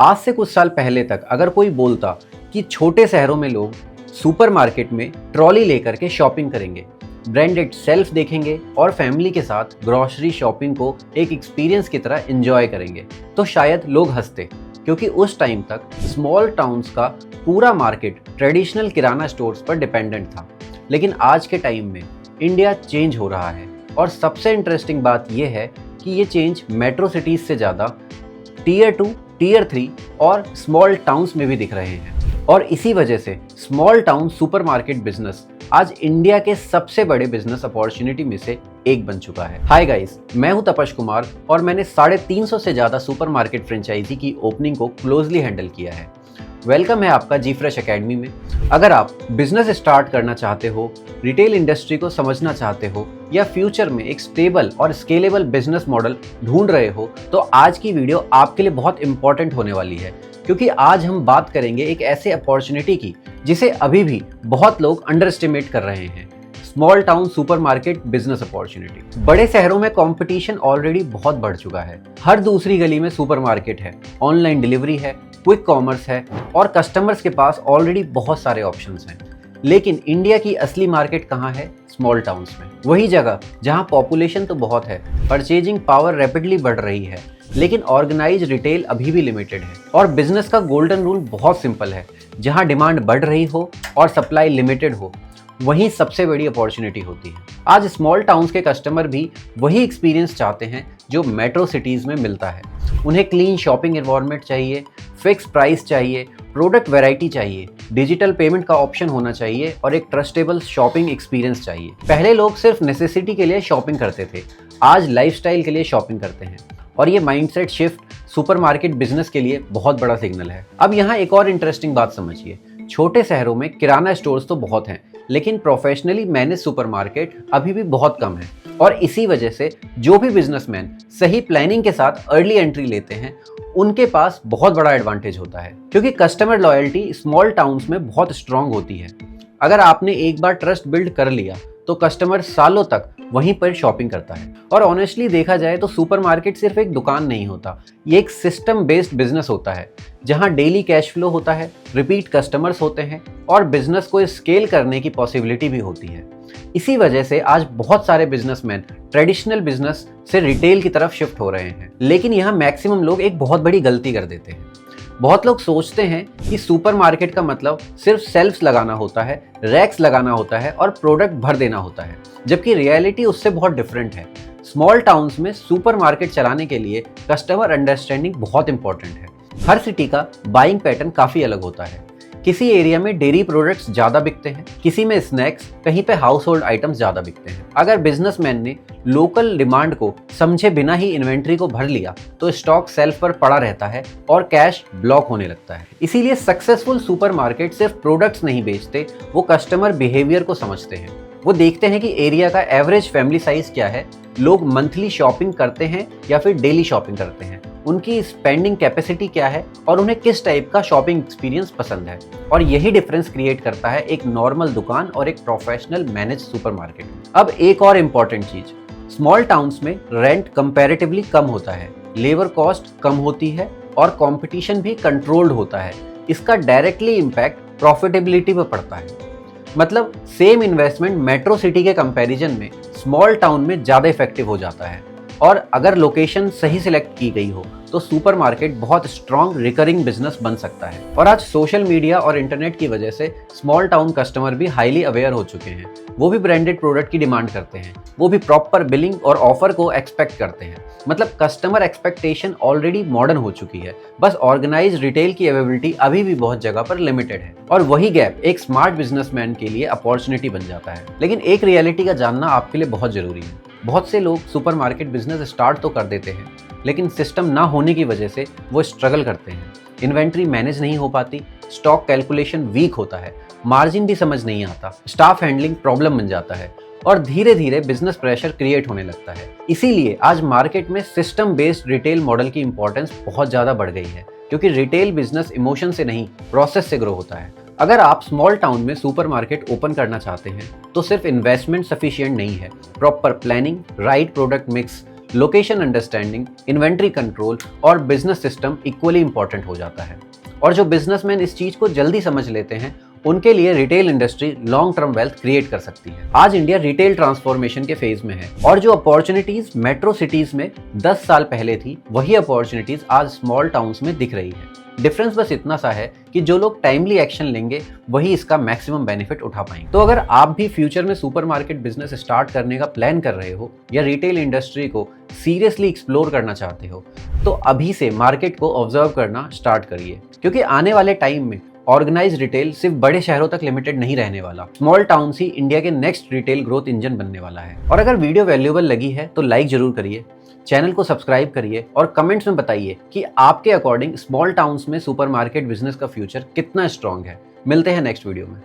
आज से कुछ साल पहले तक अगर कोई बोलता कि छोटे शहरों में लोग सुपरमार्केट में ट्रॉली लेकर के शॉपिंग करेंगे, ब्रांडेड सेल्फ देखेंगे और फैमिली के साथ ग्रोसरी शॉपिंग को एक एक्सपीरियंस की तरह एंजॉय करेंगे, तो शायद लोग हंसते, क्योंकि उस टाइम तक स्मॉल टाउन्स का पूरा मार्केट ट्रेडिशनल किराना स्टोर्स पर डिपेंडेंट था। लेकिन आज के टाइम में इंडिया चेंज हो रहा है और सबसे इंटरेस्टिंग बात यह है कि ये चेंज मेट्रो सिटीज़ से ज़्यादा टीयर 2, टीयर 3 और स्मॉल टाउन्स में भी दिख रहे हैं। और इसी वजह से स्मॉल टाउन सुपरमार्केट बिजनेस आज इंडिया के सबसे बड़े बिजनेस अपॉर्चुनिटी में से एक बन चुका है। हाय गाइस, मैं हूं तपश कुमार और मैंने 350 से ज़्यादा सुपरमार्केट फ्रेंचाइजी की ओपनिंग को क्लोजली हैंडल किया है। वेलकम है आपका जी फ्रेश एकेडमी में। अगर आप बिजनेस स्टार्ट करना चाहते हो, रिटेल इंडस्ट्री को समझना चाहते हो या फ्यूचर में एक स्टेबल और स्केलेबल बिजनेस मॉडल ढूंढ रहे हो, तो आज की वीडियो आपके लिए बहुत इंपॉर्टेंट होने वाली है, क्योंकि आज हम बात करेंगे एक ऐसे अपॉर्चुनिटी की जिसे अभी भी बहुत लोग अंडर एस्टिमेट कर रहे हैं। Small town supermarket business opportunity. बड़े शहरों में कंपटीशन ऑलरेडी बहुत बढ़ चुका है। हर दूसरी गली में सुपरमार्केट है, ऑनलाइन डिलीवरी है, क्विक कॉमर्स है और कस्टमर्स के पास ऑलरेडी बहुत सारे ऑप्शंस हैं। लेकिन इंडिया की असली मार्केट कहाँ है? स्मॉल टाउन्स में। वही जगह जहाँ पॉपुलेशन तो बहुत है, परचेजिंग पावर रैपिडली बढ़ रही है, लेकिन ऑर्गेनाइज रिटेल अभी भी लिमिटेड है। और बिजनेस का गोल्डन रूल बहुत सिंपल है, जहाँ डिमांड बढ़ रही हो और सप्लाई लिमिटेड हो, वहीं सबसे बड़ी अपॉर्चुनिटी होती है। आज स्मॉल टाउन्स के कस्टमर भी वही एक्सपीरियंस चाहते हैं जो मेट्रो सिटीज़ में मिलता है। उन्हें क्लीन शॉपिंग एनवायरनमेंट चाहिए, फिक्स प्राइस चाहिए, प्रोडक्ट वैरायटी चाहिए, डिजिटल पेमेंट का ऑप्शन होना चाहिए और एक ट्रस्टेबल शॉपिंग एक्सपीरियंस चाहिए। पहले लोग सिर्फ नेसेसिटी के लिए शॉपिंग करते थे, आज लाइफस्टाइल के लिए शॉपिंग करते हैं। और ये माइंडसेट शिफ्ट सुपरमार्केट बिजनेस के लिए बहुत बड़ा सिग्नल है। अब यहाँ एक और इंटरेस्टिंग बात समझिए। छोटे शहरों में किराना स्टोर्स तो बहुत हैं, लेकिन प्रोफेशनली मैनेज सुपरमार्केट अभी भी बहुत कम है। और इसी वजह से जो भी बिजनेसमैन सही प्लानिंग के साथ अर्ली एंट्री लेते हैं, उनके पास बहुत बड़ा एडवांटेज होता है, क्योंकि कस्टमर लॉयल्टी स्मॉल टाउन्स में बहुत स्ट्रांग होती है। अगर आपने एक बार ट्रस्ट बिल्ड कर लिया तो कस्टमर सालों तक वहीं पर शॉपिंग करता है। और ऑनेस्टली देखा जाए तो सुपरमार्केट सिर्फ एक दुकान नहीं होता, ये एक सिस्टम बेस्ड बिजनेस होता है, जहां डेली कैश फ्लो होता है, रिपीट कस्टमर्स होते हैं और बिजनेस को स्केल करने की पॉसिबिलिटी भी होती है। इसी वजह से आज बहुत सारे बिजनेसमैन ट्रेडिशनल बिजनेस से रिटेल की तरफ शिफ्ट हो रहे हैं। लेकिन यहाँ मैक्सिमम लोग एक बहुत बड़ी गलती कर देते हैं। बहुत लोग सोचते हैं कि सुपरमार्केट का मतलब सिर्फ सेल्फ्स लगाना होता है, रैक्स लगाना होता है और प्रोडक्ट भर देना होता है, जबकि रियलिटी उससे बहुत डिफरेंट है। स्मॉल टाउन्स में सुपरमार्केट चलाने के लिए कस्टमर अंडरस्टैंडिंग बहुत इंपॉर्टेंट है। हर सिटी का बाइंग पैटर्न काफ़ी अलग होता है। किसी एरिया में डेयरी प्रोडक्ट्स ज़्यादा बिकते हैं, किसी में स्नैक्स, कहीं पे हाउस होल्ड आइटम्स ज़्यादा बिकते हैं। अगर बिजनेसमैन ने लोकल डिमांड को समझे बिना ही इन्वेंट्री को भर लिया तो स्टॉक सेल्फ पर पड़ा रहता है और कैश ब्लॉक होने लगता है। इसीलिए सक्सेसफुल सुपरमार्केट सिर्फ प्रोडक्ट्स नहीं बेचते, वो कस्टमर बिहेवियर को समझते हैं। वो देखते हैं कि एरिया का एवरेज फैमिली साइज क्या है, लोग मंथली शॉपिंग करते हैं या फिर डेली शॉपिंग करते हैं, उनकी स्पेंडिंग कैपेसिटी क्या है और उन्हें किस टाइप का शॉपिंग एक्सपीरियंस पसंद है। और यही डिफरेंस क्रिएट करता है एक नॉर्मल दुकान और एक प्रोफेशनल मैनेज सुपरमार्केट। अब एक और इम्पॉर्टेंट चीज, स्मॉल टाउन्स में रेंट कंपैरेटिवली कम होता है, लेबर कॉस्ट कम होती है और कंपटीशन भी कंट्रोल्ड होता है। इसका डायरेक्टली इम्पैक्ट प्रॉफिटेबिलिटी पर पड़ता है। मतलब सेम इन्वेस्टमेंट मेट्रो सिटी के कंपैरिजन में स्मॉल टाउन में ज़्यादा इफेक्टिव हो जाता है। और अगर लोकेशन सही सिलेक्ट की गई हो तो सुपरमार्केट बहुत स्ट्रॉन्ग रिकरिंग बिजनेस बन सकता है। और आज सोशल मीडिया और इंटरनेट की वजह से स्मॉल टाउन कस्टमर भी हाईली अवेयर हो चुके हैं। वो भी ब्रांडेड प्रोडक्ट की डिमांड करते हैं, वो भी प्रॉपर बिलिंग और ऑफर को एक्सपेक्ट करते हैं। मतलब कस्टमर एक्सपेक्टेशन ऑलरेडी मॉडर्न हो चुकी है, बस ऑर्गेनाइज रिटेल की अवेलेबिलिटी अभी भी बहुत जगह पर लिमिटेड है। और वही गैप एक स्मार्ट बिजनेसमैन के लिए अपॉर्चुनिटी बन जाता है। लेकिन एक रियलिटी का जानना आपके लिए बहुत जरूरी है। बहुत से लोग सुपरमार्केट बिजनेस स्टार्ट तो कर देते हैं, लेकिन सिस्टम ना होने की वजह से वो स्ट्रगल करते हैं। इन्वेंट्री मैनेज नहीं हो पाती, स्टॉक कैलकुलेशन वीक होता है, मार्जिन भी समझ नहीं आता, स्टाफ हैंडलिंग प्रॉब्लम बन जाता है और धीरे धीरे बिजनेस प्रेशर क्रिएट होने लगता है। इसीलिए आज मार्केट में सिस्टम बेस्ड रिटेल मॉडल की इंपॉर्टेंस बहुत ज़्यादा बढ़ गई है, क्योंकि रिटेल बिजनेस इमोशन से नहीं, प्रोसेस से ग्रो होता है। अगर आप स्मॉल टाउन में सुपरमार्केट ओपन करना चाहते हैं तो सिर्फ इन्वेस्टमेंट सफिशिएंट नहीं है, proper planning, right product mix, location understanding, inventory control और बिजनेस सिस्टम इक्वली इंपॉर्टेंट हो जाता है। और जो बिजनेसमैन इस चीज को जल्दी समझ लेते हैं, उनके लिए retail industry long term wealth create कर सकती है। आज इंडिया रिटेल ट्रांसफॉर्मेशन के फेज में है और जो अपॉर्चुनिटीज मेट्रो सिटीज में 10 साल पहले थी, वही अपॉर्चुनिटीज आज स्मॉल टाउन्स में दिख रही है। डिफरेंस बस इतना सा है कि जो लोग टाइमली एक्शन लेंगे वही इसका मैक्सिमम बेनिफिट उठा पाएंगे। तो अगर आप भी फ्यूचर में सुपरमार्केट बिजनेस स्टार्ट करने का प्लान कर रहे हो या रिटेल इंडस्ट्री को सीरियसली एक्सप्लोर करना चाहते हो, तो अभी से मार्केट को ऑब्जर्व करना स्टार्ट करिए, क्योंकि आने वाले टाइम में ऑर्गेनाइज रिटेल सिर्फ बड़े शहरों तक लिमिटेड नहीं रहने वाला। स्मॉल टाउन्स ही इंडिया के नेक्स्ट रिटेल ग्रोथ इंजन बनने वाला है। और अगर वीडियो वैल्यूएबल लगी है तो लाइक जरूर करिए, चैनल को सब्सक्राइब करिए और कमेंट्स में बताइए कि आपके अकॉर्डिंग स्मॉल टाउन्स में सुपरमार्केट बिजनेस का फ्यूचर कितना स्ट्रांग है। मिलते हैं नेक्स्ट वीडियो में।